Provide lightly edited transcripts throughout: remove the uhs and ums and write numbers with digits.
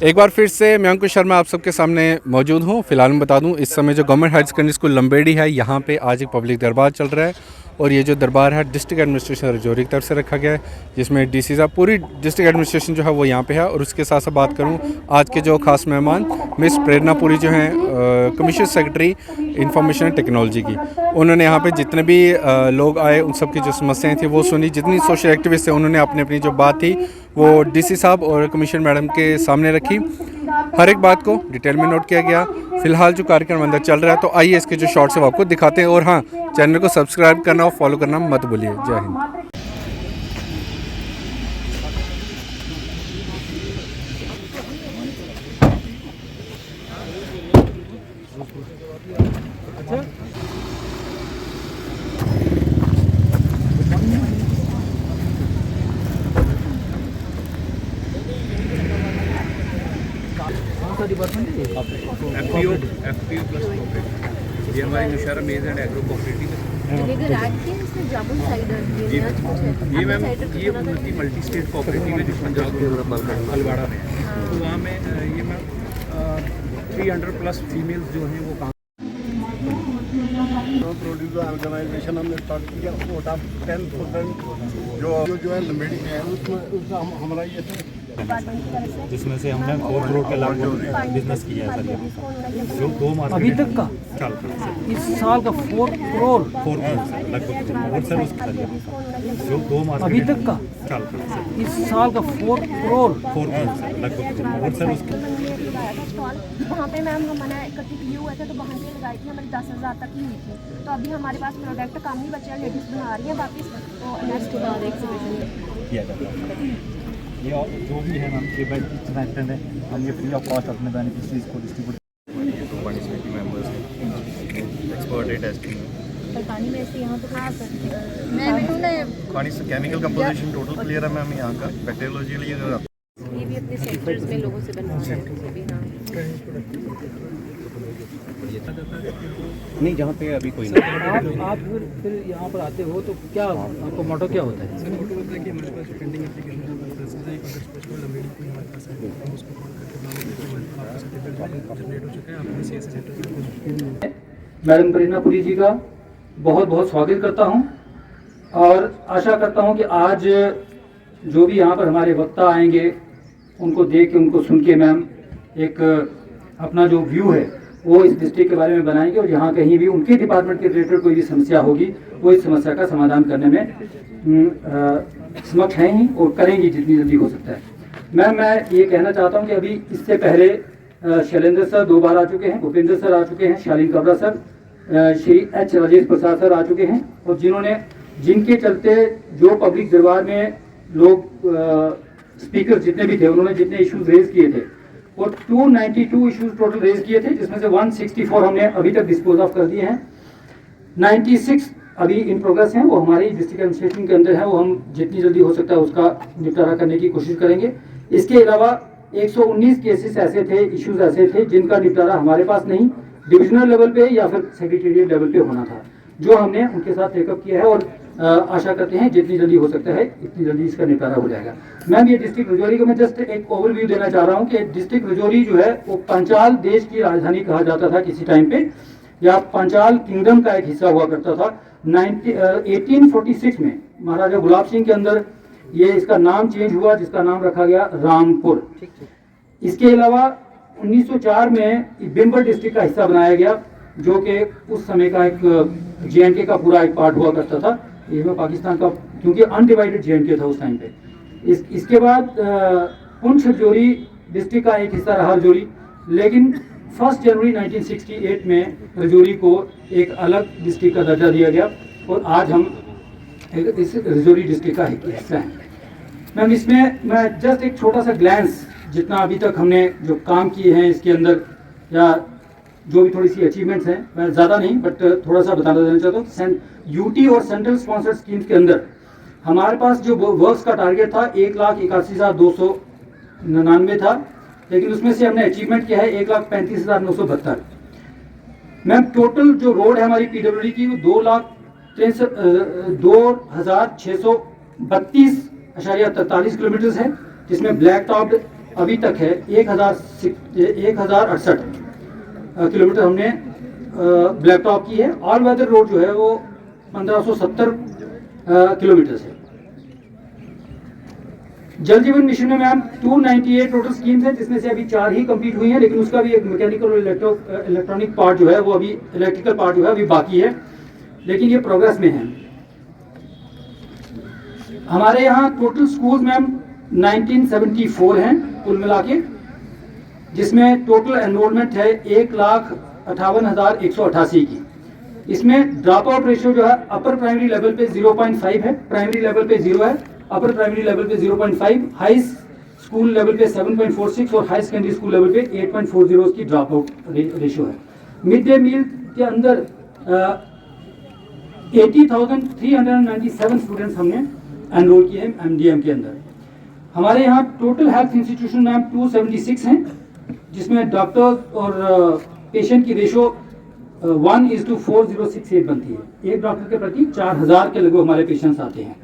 एक बार फिर से मैं अंकुश शर्मा आप सबके सामने मौजूद हूँ। फिलहाल मैं बता दूँ, इस समय जो government higher secondary school Lamberi है, यहाँ पे आज एक पब्लिक दरबार चल रहा है। और ये जो दरबार है डिस्ट्रिक्ट एडमिनिस्ट्रेशन राजौरी की तरफ से रखा गया है, जिसमें डीसी साहब पूरी डिस्ट्रिक्ट एडमिनिस्ट्रेशन जो है वो यहाँ पे है। और उसके साथ साथ बात करूँ, आज के जो खास मेहमान मिस प्रेरणा पुरी जो हैं commission secretary information and technology की, उन्होंने यहाँ पे जितने भी लोग आए उन सब की जो समस्याएं थी वो सुनी। जितनी सोशल एक्टिविस्ट थे उन्होंने अपनी अपनी जो बात थी वो डीसी साहब और कमीशन मैडम के सामने रखी। हर एक बात को डिटेल में नोट किया गया। फिलहाल जो कार्यक्रम अंदर चल रहा है, तो आइए इसके जो शॉर्ट्स है आपको दिखाते हैं। और हाँ, चैनल को सब्सक्राइब करना और फॉलो करना मत भूलिए। जय हिंद। FPO प्लस ये हमारी नौशहरा मेज़ एंड एग्रो कोऑपरेटिव है। ये मैम ये उन्नति मल्टी स्टेट कोऑपरेटिव है जो पंजाब हलवाड़ा में है। तो वहाँ में ये मैम 300 प्लस फीमेल्स जो हैं वो काम प्रोड्यूसर ऑर्गेनाइजेशन हमने स्टार्ट किया। कोटा 10% जो है लंबेड़ी में है, उसमें हमारा ये जिसमें से हमने 4 करोड़ के लगभग बिजनेस किया है सर। जो 2 मार्केट अभी तक का साल इस साल का 4 करोड़ लगभग और सर उसके जो 2 मार्केट अभी तक का साल इस साल का 4 करोड़ लगभग और सर उसके वहाँ पे मैम हमारा इकट्ठे किए हुए थे, तो वहाँ पे लगाई थी हमारी 10,000 तक ही हुई थी। तो अभी हमारे पास प्रोडक्ट कम ही बचे हैं, लेडीज़ बना रही हैं बाकी। तो नेक्स्ट बाद एग्जीबिशन किया जाता है। ये और जो भी है मैम ये कनेक्टेड है, हम ये फ्री ऑफ कॉस्ट अपने बेनिफिशरीज को डिस्ट्रीब्यूट पानी में से यहाँ तो पानी से केमिकल कंपोजिशन टोटल क्लियर है मैम। यहाँ का बैक्टीरियोलॉजी लिए ये भी अपने सेक्टर्स में लोगों से बनवाते हैं भी। हाँ, नहीं जहाँ पे अभी कोई नहीं। आप फिर यहाँ पर आते हो तो क्या आपका मोटो क्या होता है? सर मोटो होता है कि हमारे पास पेंडिंग एप्लीकेशन है, अगर स्पेशल लंबेड़ी कोई हमारे पास है, हम उसको कॉल करके आपका सर्टिफिकेट जनरेट हो चुका है, आप CSC सेंटर से मैडम प्रेरणा पुरी जी का बहुत बहुत स्वागत करता हूँ और आशा करता हूँ कि आज जो भी यहाँ पर हमारे वक्ता आएंगे उनको देख के उनको सुन के मैम एक अपना जो व्यू है वो इस डिस्ट्रिक्ट के बारे में बनाएंगे। और यहाँ कहीं भी उनके डिपार्टमेंट के रिलेटेड कोई भी समस्या होगी वो इस समस्या का समाधान करने में समक्ष हैं ही और करेंगी जितनी जल्दी हो सकता है। मैम मैं ये कहना चाहता हूँ कि अभी इससे पहले शैलेंद्र सर 2 बार आ चुके हैं, भूपेंद्र सर आ चुके हैं, शालीन कबरा सर, श्री H राजेश प्रसाद सर आ चुके हैं। और जिनके चलते जो पब्लिक दरबार में लोग स्पीकर जितने भी थे उन्होंने जितने इश्यूज रेज किए थे और 292 इश्यूज टोटल रेज किए थे, जिसमें से 164 हमने अभी तक डिस्पोज ऑफ कर दिए हैं। 96 अभी इन प्रोग्रेस हैं, वो हमारी डिस्ट्रिक्ट एडमिनिस्ट्रेशन के अंदर है, वो हम जितनी जल्दी हो सकता है उसका निपटारा करने की कोशिश करेंगे। इसके अलावा 119 केसेस ऐसे थे, इश्यूज ऐसे थे जिनका निपटारा हमारे पास नहीं डिविजनल लेवल पे या फिर सेक्रेटेरिएट लेवल पे होना था, जो हमने उनके साथ टेकअप किया है। और आशा करते हैं जितनी जल्दी हो सकता है इतनी जल्दी इसका निपटारा हो जाएगा। मैम ये डिस्ट्रिक्ट राजौरी को मैं जस्ट एक ओवरव्यू देना चाह रहा हूँ कि डिस्ट्रिक्ट राजौरी जो है वो पांचाल देश की राजधानी कहा जाता था किसी टाइम पे, या पांचाल किंगडम का एक हिस्सा हुआ करता था। 1846 में महाराजा गुलाब सिंह के अंदर ये इसका नाम चेंज हुआ, जिसका नाम रखा गया रामपुर। इसके अलावा 1904 में बिम्बर डिस्ट्रिक्ट का हिस्सा बनाया गया, जो कि उस समय का एक JNK का पूरा एक पार्ट हुआ करता था। ये में पाकिस्तान का, क्योंकि अनडिवाइडेड JNK था उस टाइम पे। इसके बाद पुंछ राजौरी डिस्ट्रिक्ट का एक हिस्सा रहा राजौरी, लेकिन 1 जनवरी 1968 में राजौरी को एक अलग डिस्ट्रिक्ट का दर्जा दिया गया और आज हम इस राजौरी डिस्ट्रिक्ट का एक हिस्सा हैं। मैम इसमें मैं जस्ट एक छोटा सा ग्लैंस, जितना अभी तक हमने जो काम किए हैं इसके अंदर या जो भी थोड़ी सी अचीवमेंट्स हैं, मैं ज़्यादा नहीं बट थोड़ा सा बताना देना चाहता हूँ। UT और सेंट्रल स्पॉन्सर्ड स्कीम्स के अंदर हमारे पास जो वर्क्स का टारगेट था 1,81,299 था, लेकिन उसमें से हमने अचीवमेंट किया है 1,35,972। मैम टोटल जो रोड है हमारी PWD की वो 2,0632.43 किलोमीटर है, जिसमें ब्लैक टॉप अभी तक है 1068 किलोमीटर हमने ब्लैक टॉप की है। ऑल वेदर रोड जो है वो 1570 किलोमीटर है। जल जीवन मिशन में मैम 298 टोटल स्कीम्स हैं, जिसमें से अभी 4 ही कंप्लीट हुई हैं, लेकिन उसका भी एक मैकेनिकल और इलेक्ट्रॉनिक पार्ट जो है वो अभी इलेक्ट्रिकल पार्ट जो है अभी बाकी है, लेकिन ये प्रोग्रेस में है। हमारे यहाँ टोटल स्कूल मैम 1974 हैं कुल मिला के, जिसमें टोटल एनरोलमेंट है 1,58,188 की। इसमें ड्रॉप आउट रेशियो जो है अपर प्राइमरी लेवल पे 0.5 है, प्राइमरी लेवल पे 0 है, अपर प्राइमरी लेवल पे 0.5, हाई स्कूल लेवल पे 7.46 और हाई सेकेंडरी स्कूल लेवल पे 8.40 उसकी ड्रॉप आउट रेशियो है। मिड डे मील के अंदर 80,397 स्टूडेंट्स हमने एनरोल किए हैं MDM के अंदर। हमारे यहाँ टोटल हेल्थ इंस्टीट्यूशन मैम 276 हैं, जिसमें डॉक्टर्स और पेशेंट की रेशो 1:4068 बनती है। एक डॉक्टर के प्रति 4000 के लगभग हमारे पेशेंट्स आते हैं।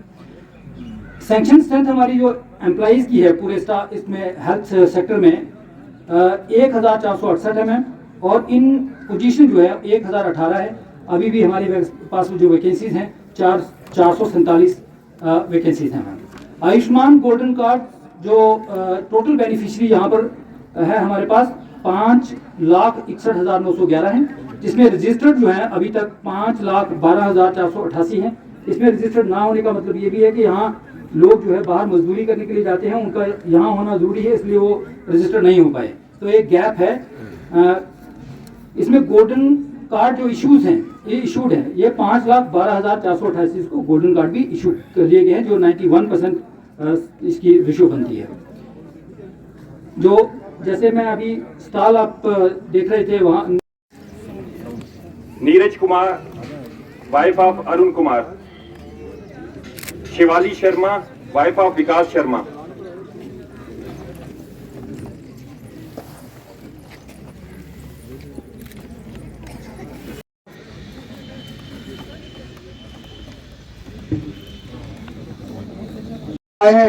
सैंक्शन स्ट्रेंथ हमारी जो एम्प्लॉइज की है पूरे स्टाफ इसमें हेल्थ सेक्टर में 1468 है मैम, और इन पोजीशन जो है 1018 है। अभी भी हमारे पास जो वैकेंसीज हैं 447 वैकेंसीज हैं मैम। आयुष्मान गोल्डन कार्ड जो टोटल बेनिफिशियरी यहाँ पर है हमारे पास 5,61,911 हैं, जिसमें रजिस्टर्ड जो है अभी तक 5,12,488 हैं। इसमें रजिस्टर्ड ना होने का मतलब ये भी है कि यहाँ लोग जो है बाहर मजदूरी करने के लिए जाते हैं, उनका यहाँ होना जरूरी है, इसलिए वो रजिस्टर नहीं हो पाए, तो एक गैप है। इसमें गोल्डन कार्ड जो इश्यूज हैं ये इशूड है, ये 5,12,488 को गोल्डन कार्ड भी इशू कर दिए गए हैं, जो 91% इसकी रेशियो बनती है। जो जैसे मैं अभी स्टॉल आप देख रहे थे वहाँ Neeraj Kumar wife of Arun Kumar, Shivali Sharma wife of Vikas Sharma,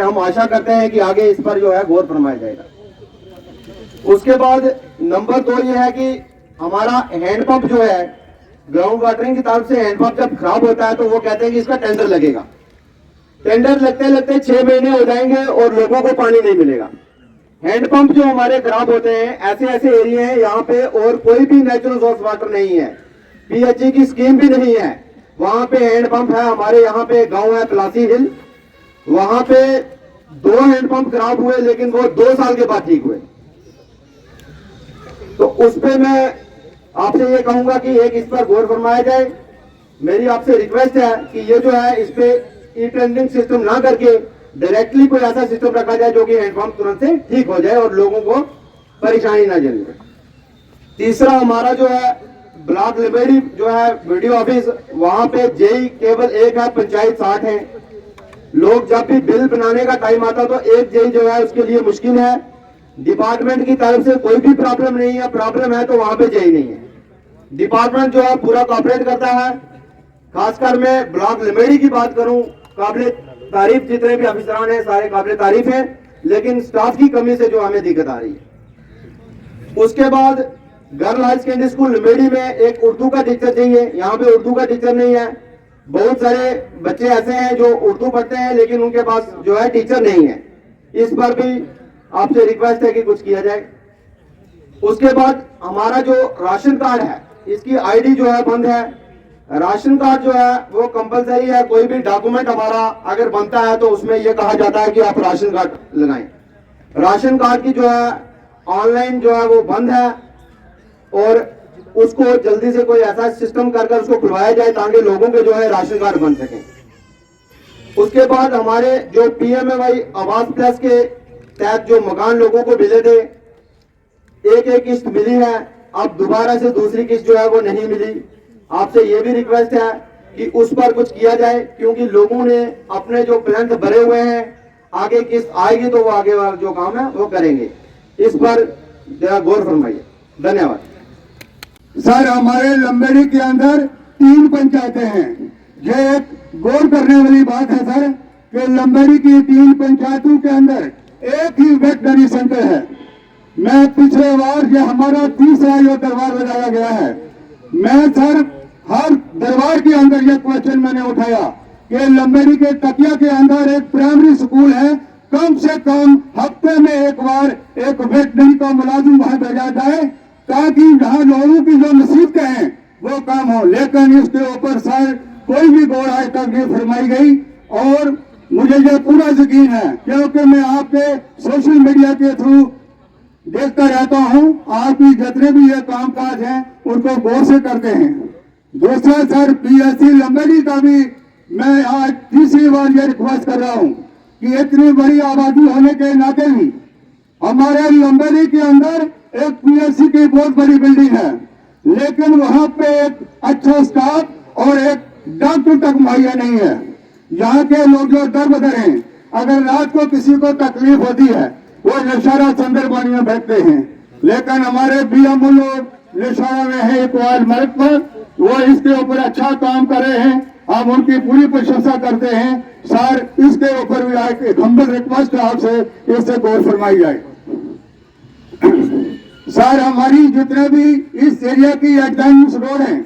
हम आशा करते हैं कि आगे इस पर जो है गौर फरमाया जाएगा। उसके बाद नंबर 2 ये है कि हमारा हैंडपंप जो है ग्राउंड वाटरिंग की तरफ से हैंडपंप जब खराब होता है तो वो कहते हैं कि इसका टेंडर लगेगा। टेंडर लगते लगते 6 महीने हो जाएंगे और लोगों को पानी नहीं मिलेगा। हैंडपंप जो हमारे खराब होते हैं ऐसे ऐसे एरिया हैं यहाँ पे और कोई भी नेचुरल सोर्स वाटर नहीं है, PHE की स्कीम भी नहीं है, वहां पे हैंडपंप है। हमारे यहाँ पे गाँव है प्लासी हिल, वहां पे 2 हैंडपंप खराब हुए लेकिन वो 2 साल के बाद ठीक हुए। तो उस पे मैं आपसे ये कहूंगा कि एक इस पर गौर फरमाया जाए। मेरी आपसे रिक्वेस्ट है कि ये जो है इस पे ई-टेंडरिंग सिस्टम ना करके डायरेक्टली कोई ऐसा सिस्टम रखा जाए जो कि हैंडपंप तुरंत से ठीक हो जाए और लोगों को परेशानी ना झेलनी पड़े। तीसरा हमारा जो है ब्लॉक लिबेरी जो है वीडियो ऑफिस, वहां पे जेई केवल एक है, पंचायत 60 है। लोग जब भी बिल बनाने का टाइम आता तो एक जेई जो है उसके लिए मुश्किल है। डिपार्टमेंट की तरफ से कोई भी प्रॉब्लम नहीं है, प्रॉब्लम है तो वहां पे जेई नहीं है। डिपार्टमेंट जो है पूरा कॉपरेट करता है। खासकर मैं ब्लॉक लिमेड़ी की बात करूं, काबिल तारीफ जितने भी अफसरान हैं सारे काबिल तारीफ हैं, लेकिन स्टाफ की कमी से जो हमें दिक्कत आ रही है। उसके बाद गर्ल हाई सेकेंडरी स्कूल लिमेड़ी में एक उर्दू का टीचर चाहिए, यहाँ पे उर्दू का टीचर नहीं है। बहुत सारे बच्चे ऐसे हैं जो उर्दू पढ़ते हैं लेकिन उनके पास जो है टीचर नहीं है। इस पर भी आपसे रिक्वेस्ट है कि कुछ किया जाए। उसके बाद हमारा जो राशन कार्ड है इसकी आईडी जो है बंद है। राशन कार्ड जो है वो कंपलसरी है, कोई भी डॉक्यूमेंट हमारा अगर बनता है तो उसमें यह कहा जाता है कि आप राशन कार्ड लगाएं। राशन कार्ड की जो है ऑनलाइन जो है वो बंद है और उसको जल्दी से कोई ऐसा सिस्टम कर उसको खुलवाया जाए ताकि लोगों के जो है राशन कार्ड बन सके। उसके बाद हमारे जो PMAY आवास प्लस के तहत जो मकान लोगों को मिले थे, एक किस्त मिली है, अब दोबारा से दूसरी किस्त जो है वो नहीं मिली। आपसे ये भी रिक्वेस्ट है कि उस पर कुछ किया जाए, क्योंकि लोगों ने अपने जो प्लान भरे हुए हैं, आगे किस्त आएगी तो वो आगे वाला जो काम है वो करेंगे। इस पर जरा गौर फरमाइए। धन्यवाद। सर, हमारे लंबेड़ी के अंदर 3 पंचायतें हैं। ये एक गौर करने वाली बात है सर कि लंबेड़ी की 3 पंचायतों के अंदर एक ही वेटनरी सेंटर है। मैं पिछले बार ये हमारा तीसरा ये दरबार लगाया गया है। मैं सर हर दरबार के अंदर ये क्वेश्चन मैंने उठाया कि लंबेड़ी के तकिया के अंदर एक प्राइमरी स्कूल है, कम से कम हफ्ते में एक बार एक वेटनरी का मुलाजिम वहां भेजा जाए ताकि यहाँ लोगों की जो नसीबतें हैं वो काम हो। लेकिन इसके ऊपर सर कोई भी गौर आज तक नहीं फरमाई गई और मुझे ये पूरा यकीन है क्योंकि मैं आपके सोशल मीडिया के थ्रू देखता रहता हूं, आपकी जितने भी ये कामकाज हैं उनको गौर से करते हैं। दूसरा सर पीएससी लंबेड़ी का भी मैं आज तीसरी बार ये रिक्वेस्ट कर रहा हूं कि इतनी बड़ी आबादी होने के नाते भी हमारे लंबेड़ी के अंदर एक पीएससी की बहुत बड़ी बिल्डिंग है, लेकिन वहां पे एक अच्छा स्टाफ और एक डॉक्टर तक मुहैया नहीं है। यहाँ के लोग जो दर बदर हैं, अगर रात को किसी को तकलीफ होती है वो निशारा चंद्रबानी में बैठते हैं, लेकिन हमारे बीएमओ लोग निशारा में है इकबाल मलिक पर, वो इसके ऊपर अच्छा काम कर रहे हैं, हम उनकी पूरी प्रशंसा करते हैं। सर इसके ऊपर भी एक हम्बल रिक्वेस्ट है आपसे, इससे गौर फरमाई जाए। सर हमारी जितने भी इस एरिया की एडवांस रोड है,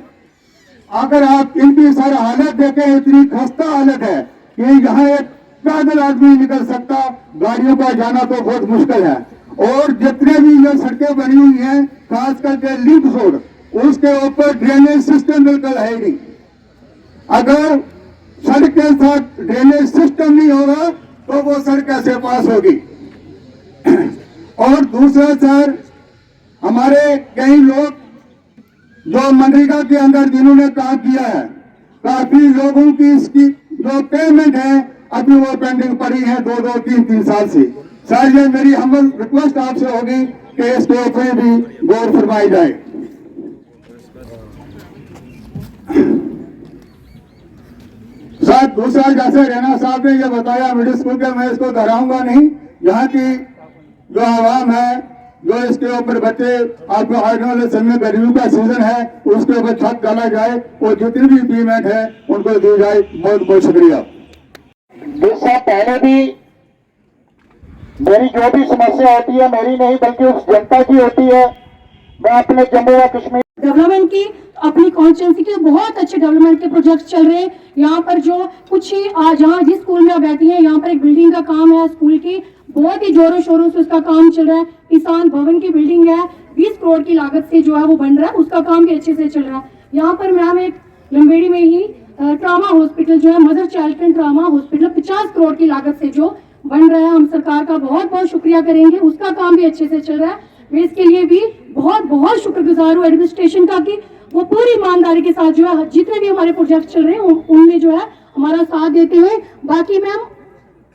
अगर आप इनकी सर हालत देखें, इतनी खस्ता हालत है कि यहाँ एक पैदल आदमी निकल सकता, गाड़ियों का जाना तो बहुत मुश्किल है। और जितने भी ये सड़कें बनी हुई हैं, खास करके लिंक रोड, उसके ऊपर ड्रेनेज सिस्टम बिल्कुल है नहीं। अगर सड़क के साथ ड्रेनेज सिस्टम नहीं होगा तो वो सड़क कैसे पास होगी। और दूसरा सर हमारे कई लोग जो मनरेगा के अंदर जिन्होंने काम किया है, काफी लोगों की इसकी जो पेमेंट है अभी वो पेंडिंग पड़ी है 2-2, 3-3 साल से। सर ये मेरी हम्बल रिक्वेस्ट आपसे होगी कि इसके ऊपर भी गौर फरमाई जाए। सर दूसरा जैसे रैना साहब ने ये बताया मिडिल स्कूल के, मैं इसको दोहराऊंगा नहीं। यहाँ की जो आवाम है, जो इसके ऊपर बच्चे आपको आने वाले समय गर्मियों का सीजन है उसके ऊपर छत डाला जाए और जितनी भी पेमेंट है उनको दी जाए। बहुत बहुत शुक्रिया। दूसरा पहले भी मेरी जो भी समस्या होती है मेरी नहीं बल्कि उस जनता की होती है। मैं अपने जम्मू व कश्मीर डेवलपमेंट की अपनी कॉन्स्टिट्यूंसी के बहुत अच्छे डेवलपमेंट के प्रोजेक्ट चल रहे हैं। यहाँ पर जो कुछ ही आज यहाँ जिस स्कूल में आप बैठी हैं, यहाँ पर एक बिल्डिंग का काम है स्कूल की, बहुत ही जोरों शोरों से उसका काम चल रहा है। किसान भवन की बिल्डिंग है, 20 करोड़ की लागत से जो है वो बन रहा है, उसका काम भी अच्छे से चल रहा है। यहाँ पर मैम एक लंबेड़ी में ही ट्रामा हॉस्पिटल जो है, mother child and trauma hospital 50 crore की लागत से जो बन रहा है, हम सरकार का बहुत बहुत शुक्रिया करेंगे, उसका काम भी अच्छे से चल रहा है। मैं इसके लिए भी बहुत बहुत शुक्रगुजार हूँ एडमिनिस्ट्रेशन का कि वो पूरी ईमानदारी के साथ जो है जितने भी हमारे प्रोजेक्ट चल रहे हैं उनमें जो है हमारा साथ देते हुए, बाकी मैम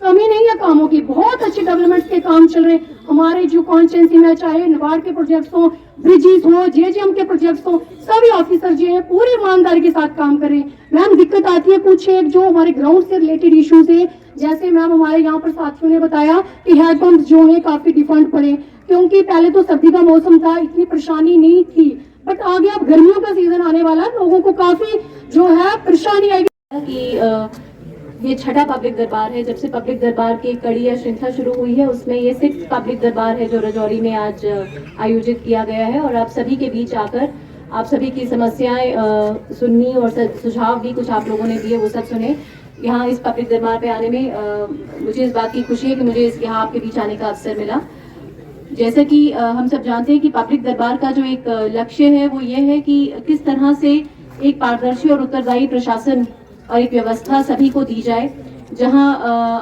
कमी नहीं है कामों की, बहुत अच्छे डेवलपमेंट के काम चल रहे हैं हमारे जो कॉन्स्टिट्यूंसी में, चाहे नाबार्ड के प्रोजेक्ट्स हो, ब्रिजेस हो, जेजेएम के प्रोजेक्ट्स हो, सभी ऑफिसर जो हैं पूरी ईमानदारी के साथ काम कर रहे हैं। मैम दिक्कत आती है कुछ एक जो हमारे ग्राउंड से रिलेटेड इश्यूज है, जैसे मैम हमारे यहाँ पर साथियों ने बताया कि हैंडपम्प जो है काफी डिफंड पड़े, क्योंकि पहले तो सर्दी का मौसम था, इतनी परेशानी नहीं थी, बट आगे अब गर्मियों का सीजन आने वाला है, लोगों को काफी जो है परेशानी आएगी। कि ये छठा पब्लिक दरबार है। जब से पब्लिक दरबार की कड़ी या श्रृंखला शुरू हुई है उसमें ये 6th पब्लिक दरबार है जो राजौरी में आज आयोजित किया गया है, और आप सभी के बीच आकर आप सभी की समस्याएं सुननी और सुझाव भी कुछ आप लोगों ने दिए वो सब सुने। यहाँ इस पब्लिक दरबार पे आने में मुझे इस बात की खुशी है कि मुझे यहाँ आपके बीच आने का अवसर मिला। जैसे कि हम सब जानते हैं कि पब्लिक दरबार का जो एक लक्ष्य है वो ये है कि किस तरह से एक पारदर्शी और उत्तरदायी प्रशासन और एक व्यवस्था सभी को दी जाए, जहां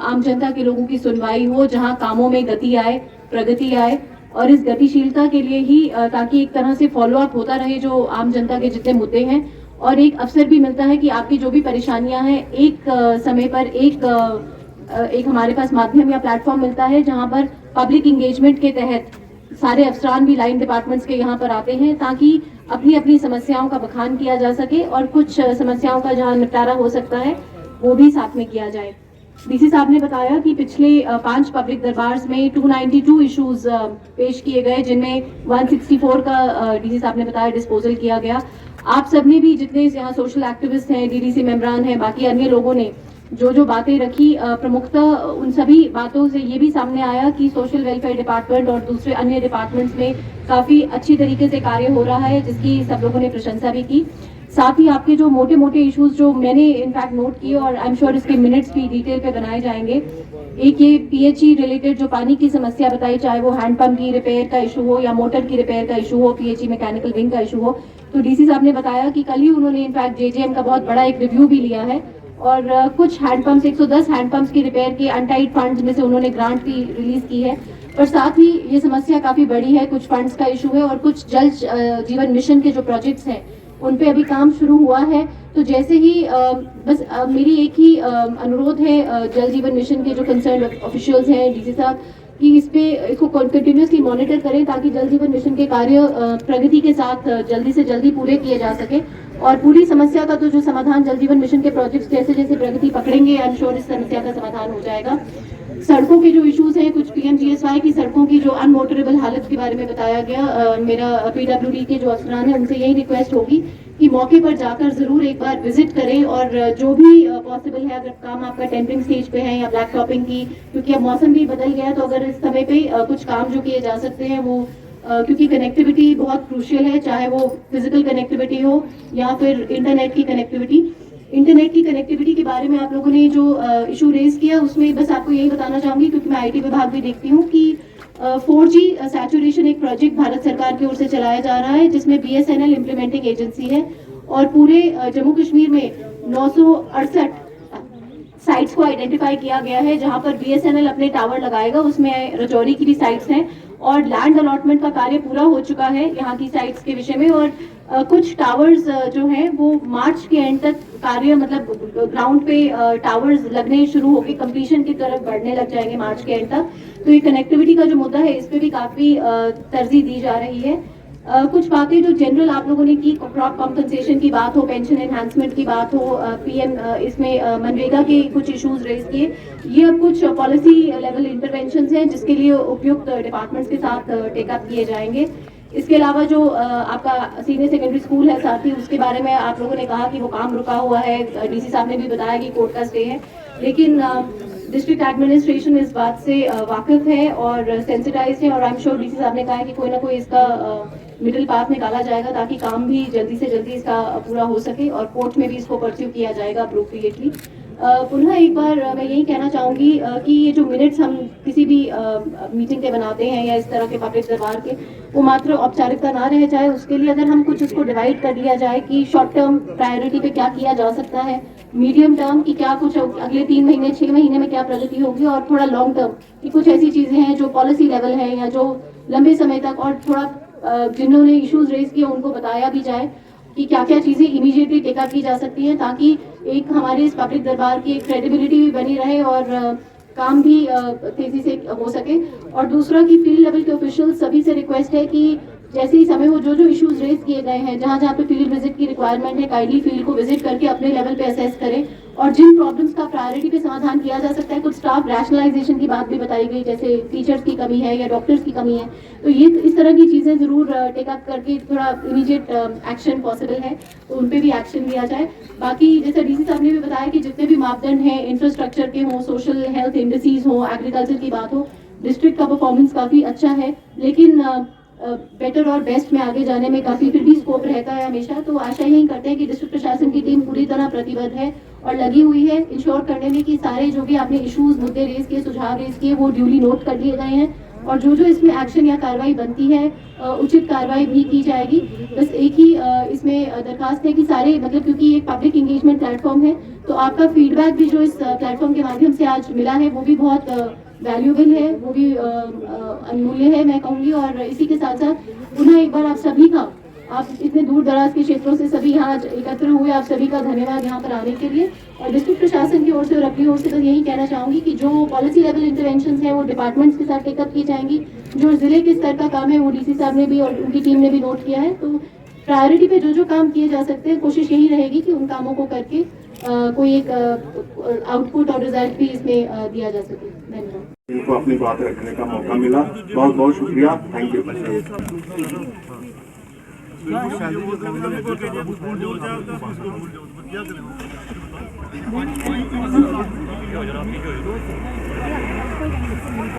आम जनता के लोगों की सुनवाई हो, जहां कामों में गति आए, प्रगति आए, और इस गतिशीलता के लिए ही ताकि एक तरह से फॉलो अप होता रहे जो आम जनता के जितने मुद्दे हैं, और एक अवसर भी मिलता है कि आपकी जो भी परेशानियां हैं एक समय पर एक हमारे पास माध्यम या प्लेटफॉर्म मिलता है जहां पर पब्लिक इंगेजमेंट के तहत सारे अफसरान भी लाइन डिपार्टमेंट्स के यहाँ पर आते हैं ताकि अपनी अपनी समस्याओं का बखान किया जा सके, और कुछ समस्याओं का जहाँ निपटारा हो सकता है वो भी साथ में किया जाए। डीसी साहब ने बताया कि पिछले 5 पब्लिक दरबार में 292 इश्यूज पेश किए गए, जिनमें 164 का डीसी साहब ने बताया डिस्पोजल किया गया। आप सबने भी जितने यहाँ सोशल एक्टिविस्ट हैं, डीडीसी मेंबरान हैं, बाकी अन्य लोगों ने जो बातें रखी प्रमुखता उन सभी बातों से ये भी सामने आया कि सोशल वेलफेयर डिपार्टमेंट और दूसरे अन्य डिपार्टमेंट्स में काफ़ी अच्छी तरीके से कार्य हो रहा है, जिसकी सब लोगों ने प्रशंसा भी की। साथ ही आपके जो मोटे मोटे इश्यूज जो मैंने इनफैक्ट नोट किए और आई एम श्योर इसके मिनट्स भी डिटेल पे बनाए जाएंगे। एक ये पीएचई रिलेटेड जो पानी की समस्या बताई, चाहे वो हैंडपंप की रिपेयर का इशू हो या मोटर की रिपेयर का इशू हो, पीएचई मैकेनिकल विंग का इशू हो, तो डीसी साहब ने बताया कि कल ही उन्होंने इनफैक्ट जेजेएम का बहुत बड़ा एक रिव्यू भी लिया है और कुछ हैंडपंप्स 110 हैंडपंप्स की रिपेयर के अनटाइड फंड्स में से उन्होंने ग्रांट भी रिलीज की है। पर साथ ही ये समस्या काफी बड़ी है, कुछ फंड्स का इशू है और कुछ जल जीवन मिशन के जो प्रोजेक्ट्स हैं उन पे अभी काम शुरू हुआ है। तो जैसे ही बस मेरी एक ही अनुरोध है जल जीवन मिशन के जो कंसर्न ऑफिशियल्स हैं डीसी साहब कि इसको कंटिन्यूसली मॉनिटर करें ताकि जल जीवन मिशन के कार्य प्रगति के साथ जल्दी से जल्दी पूरे किए जा सके और पूरी समस्या का तो जो समाधान जल जीवन मिशन के प्रोजेक्ट्स जैसे जैसे प्रगति पकड़ेंगे आई एम श्योर इस समस्या का समाधान हो जाएगा। सड़कों के जो इश्यूज हैं, कुछ पीएमजीएसवाई की सड़कों की जो अनमोटरेबल हालत के बारे में बताया गया, मेरा पीडब्ल्यूडी के जो अफसरान है उनसे यही रिक्वेस्ट होगी कि मौके पर जाकर जरूर एक बार विजिट करें और जो भी पॉसिबल है, अगर काम आपका टेंडरिंग स्टेज पे है या ब्लैक टॉपिंग की, क्योंकि अब मौसम भी बदल गया, तो अगर इस समय पे कुछ काम जो किए जा सकते हैं वो क्योंकि कनेक्टिविटी बहुत क्रूशियल है, चाहे वो फिजिकल कनेक्टिविटी हो या फिर इंटरनेट की कनेक्टिविटी। इंटरनेट की कनेक्टिविटी के बारे में आप लोगों ने जो इशू रेज किया उसमें बस आपको यही बताना चाहूंगी, क्योंकि मैं आईटी विभाग भी देखती हूँ कि 4G सैचुरेशन एक प्रोजेक्ट भारत सरकार की ओर से चलाया जा रहा है जिसमें BSNL इम्प्लीमेंटिंग एजेंसी है और पूरे जम्मू कश्मीर में 968 साइट्स को आइडेंटिफाई किया गया है जहां पर BSNL अपने टावर लगाएगा। उसमें रजौरी की भी साइट्स हैं और लैंड अलॉटमेंट का कार्य पूरा हो चुका है यहाँ की साइट्स के विषय में और कुछ टावर्स जो हैं वो मार्च के एंड तक कार्य मतलब ग्राउंड पे टावर्स लगने शुरू होकर कंप्लीशन की तरफ बढ़ने लग जाएंगे मार्च के एंड तक। तो ये कनेक्टिविटी का जो मुद्दा है इस पे भी काफी तरजीह दी जा रही है। कुछ बातें जो जनरल आप लोगों ने की, क्रॉप कॉम्पनसेशन की बात हो, पेंशन एनहांसमेंट की बात हो, पीएम इसमें मनरेगा के कुछ इश्यूज रेज किए, ये अब कुछ पॉलिसी लेवल इंटरवेंशंस हैं जिसके लिए उपयुक्त डिपार्टमेंट्स के साथ टेकअप किए जाएंगे। इसके अलावा जो आपका सीनियर सेकेंडरी स्कूल है साथ ही उसके बारे में आप लोगों ने कहा कि वो काम रुका हुआ है, डीसी साहब ने भी बताया कि कोर्ट का स्टे है, लेकिन डिस्ट्रिक्ट एडमिनिस्ट्रेशन इस बात से वाकिफ है और सेंसिटाइज है और आई एम श्योर डीसी साहब ने कहा है कि कोई ना कोई इसका मिडिल पाथ निकाला जाएगा ताकि काम भी जल्दी से जल्दी इसका पूरा हो सके और कोर्ट में भी इसको परस्यू किया जाएगा अप्रोप्रिएटली। पुनः एक बार मैं यही कहना चाहूँगी कि ये जो मिनट्स हम किसी भी मीटिंग के बनाते हैं या इस तरह के पब्लिक दरबार के, वो मात्र औपचारिकता ना रह जाए, उसके लिए अगर हम कुछ उसको डिवाइड कर लिया जाए कि शॉर्ट टर्म प्रायोरिटी पे क्या किया जा सकता है, मीडियम टर्म की क्या कुछ अगले 3 महीने 6 महीने में क्या प्रगति होगी और थोड़ा लॉन्ग टर्म की कुछ ऐसी चीज़ें हैं जो पॉलिसी लेवल है या जो लंबे समय तक और थोड़ा जिन्होंने इश्यूज रेज किए उनको बताया भी जाए कि क्या क्या चीज़ें इमीडिएटली टेकअप की जा सकती हैं ताकि एक हमारे इस पब्लिक दरबार की एक क्रेडिबिलिटी भी बनी रहे और काम भी तेजी से हो सके। और दूसरा कि फील्ड लेवल के ऑफिशियल सभी से रिक्वेस्ट है कि जैसे ही समय हो जो इश्यूज रेज किए गए हैं, जहाँ जहाँ पे फील्ड विजिट की रिक्वायरमेंट है, काइंडली फील्ड को विजिट करके अपने लेवल पे असेस करें और जिन प्रॉब्लम्स का प्रायोरिटी पे समाधान किया जा सकता है, कुछ स्टाफ रैशनलाइजेशन की बात भी बताई गई, जैसे टीचर्स की कमी है या डॉक्टर्स की कमी है, तो ये इस तरह की चीज़ें ज़रूर टेकअप करके थोड़ा इमीडिएट एक्शन पॉसिबल है तो उन पर भी एक्शन लिया जाए। बाकी जैसे डीसी साहब ने भी बताया कि जितने भी मापदंड हैं इंफ्रास्ट्रक्चर के हों, सोशल हेल्थ इंडस्ट्रीज हों, एग्रीकल्चर की बात हो, डिस्ट्रिक्ट का परफॉर्मेंस काफ़ी अच्छा है, लेकिन बेटर और बेस्ट में आगे जाने में काफ़ी फिर भी स्कोप रहता है हमेशा। तो आशा यही करते हैं कि डिस्ट्रिक्ट प्रशासन की टीम पूरी तरह प्रतिबद्ध है और लगी हुई है इंश्योर करने में कि सारे जो भी आपने इश्यूज मुद्दे रेज किए, सुझाव रेज किए, वो ड्यूली नोट कर लिए गए हैं और जो इसमें एक्शन या कार्रवाई बनती है उचित कार्रवाई भी की जाएगी। बस एक ही इसमें दरखास्त है कि सारे मतलब क्योंकि एक पब्लिक इंगेजमेंट प्लेटफॉर्म है तो आपका फीडबैक भी जो इस प्लेटफॉर्म के माध्यम से आज मिला है वो भी बहुत वैल्यूएबल है, वो भी अनमूल्य है मैं कहूँगी। और इसी के साथ साथ पुनः एक बार आप सभी का, आप इतने दूर दराज के क्षेत्रों से सभी यहाँ एकत्र हुए, आप सभी का धन्यवाद यहाँ पर आने के लिए। और डिस्ट्रिक्ट प्रशासन की ओर से और अपनी ओर से तो यही कहना चाहूँगी कि जो पॉलिसी लेवल इंटरवेंशन है वो डिपार्टमेंट्स के साथ टेकअप की जाएंगी, जो जिले के स्तर का काम है वो डीसी साहब ने भी और उनकी टीम ने भी नोट किया है। तो प्रायोरिटी पे जो काम किए जा सकते हैं कोशिश यही रहेगी कि उन कामों को करके कोई एक आउटपुट और रिजल्ट भी इसमें दिया जा सके। धन्यवाद। इनको अपनी बात रखने का मौका मिला, बहुत बहुत शुक्रिया, थैंक यू। पीछे हो जाओ, पीछे हो जाओ।